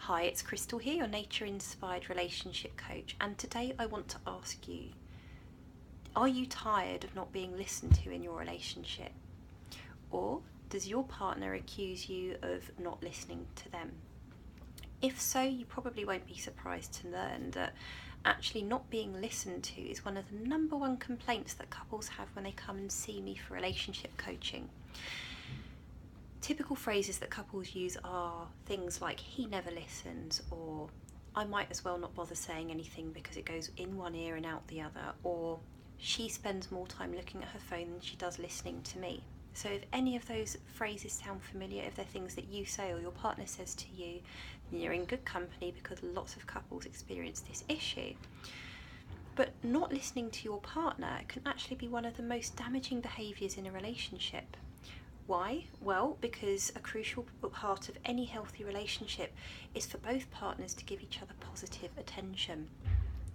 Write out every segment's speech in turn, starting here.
Hi, it's Crystal here, your nature-inspired relationship coach, and today I want to ask you, are you tired of not being listened to in your relationship? Or does your partner accuse you of not listening to them? If so, you probably won't be surprised to learn that actually not being listened to is one of the number one complaints that couples have when they come and see me for relationship coaching. Typical phrases that couples use are things like "he never listens," or "I might as well not bother saying anything because it goes in one ear and out the other," or "she spends more time looking at her phone than she does listening to me." So if any of those phrases sound familiar, if they're things that you say or your partner says to you, then you're in good company, because lots of couples experience this issue. But not listening to your partner can actually be one of the most damaging behaviours in a relationship. Why? Well, because a crucial part of any healthy relationship is for both partners to give each other positive attention.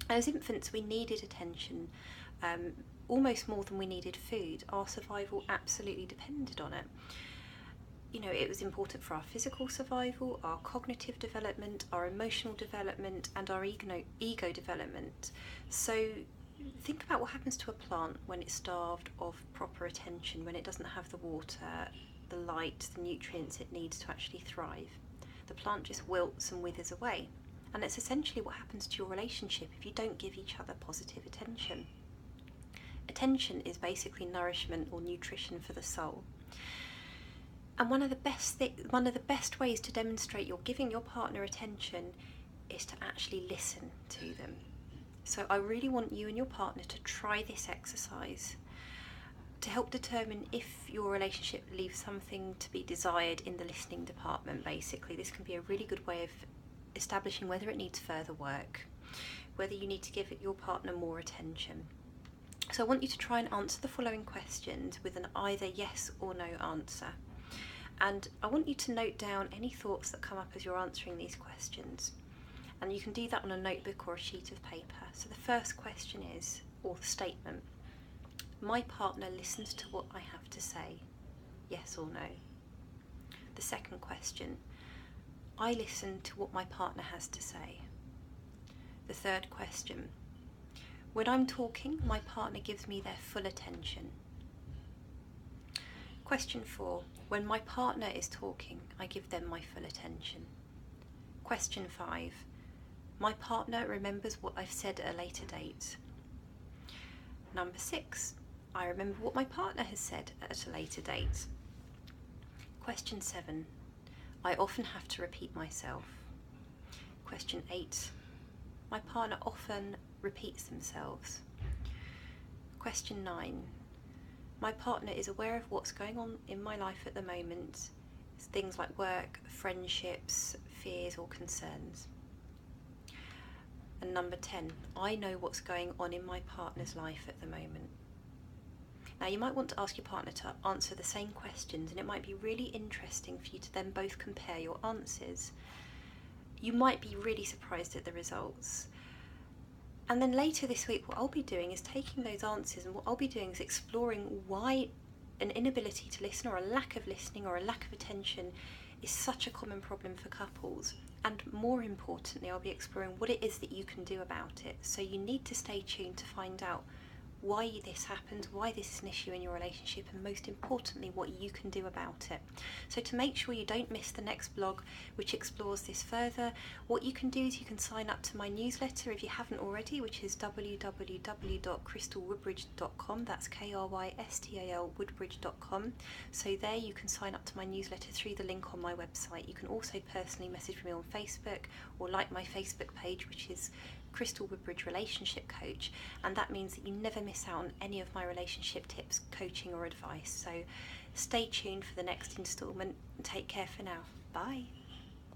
As infants, we needed attention almost more than we needed food. Our survival absolutely depended on it. It was important for our physical survival, our cognitive development, our emotional development, and our ego development. So think about what happens to a plant when it's starved of proper attention, when it doesn't have the water, the light, the nutrients it needs to actually thrive. The plant just wilts and withers away. And it's essentially what happens to your relationship if you don't give each other positive attention. Attention is basically nourishment or nutrition for the soul. And one of the best ways to demonstrate you're giving your partner attention is to actually listen to them. So I really want you and your partner to try this exercise to help determine if your relationship leaves something to be desired in the listening department. Basically, this can be a really good way of establishing whether it needs further work, whether you need to give your partner more attention. So I want you to try and answer the following questions with an either yes or no answer. And I want you to note down any thoughts that come up as you're answering these questions. And you can do that on a notebook or a sheet of paper. So the first question is, or the statement, my partner listens to what I have to say, yes or no. The second question, I listen to what my partner has to say. The third question, when I'm talking, my partner gives me their full attention. Question 4, when my partner is talking, I give them my full attention. Question 5, my partner remembers what I've said at a later date. Number 6, I remember what my partner has said at a later date. Question 7, I often have to repeat myself. Question 8, my partner often repeats themselves. Question 9, my partner is aware of what's going on in my life at the moment, things like work, friendships, fears or concerns. And number 10, I know what's going on in my partner's life at the moment. Now you might want to ask your partner to answer the same questions, and it might be really interesting for you to then both compare your answers. You might be really surprised at the results. And then later this week, what I'll be doing is taking those answers, and what I'll be doing is exploring why an inability to listen, or a lack of listening, or a lack of attention is such a common problem for couples. And more importantly, I'll be exploring what it is that you can do about it. So you need to stay tuned to find out why this happens, why this is an issue in your relationship, and most importantly, what you can do about it. So to make sure you don't miss the next blog which explores this further, what you can do is you can sign up to my newsletter if you haven't already, which is www.crystalwoodbridge.com. That's KRYSTAL woodbridge.com. So there you can sign up to my newsletter through the link on my website. You can also personally message me on Facebook or like my Facebook page, which is Crystal Woodbridge Relationship Coach, and that means that you never miss out on any of my relationship tips, coaching or advice. So stay tuned for the next instalment. Take care for now. Bye.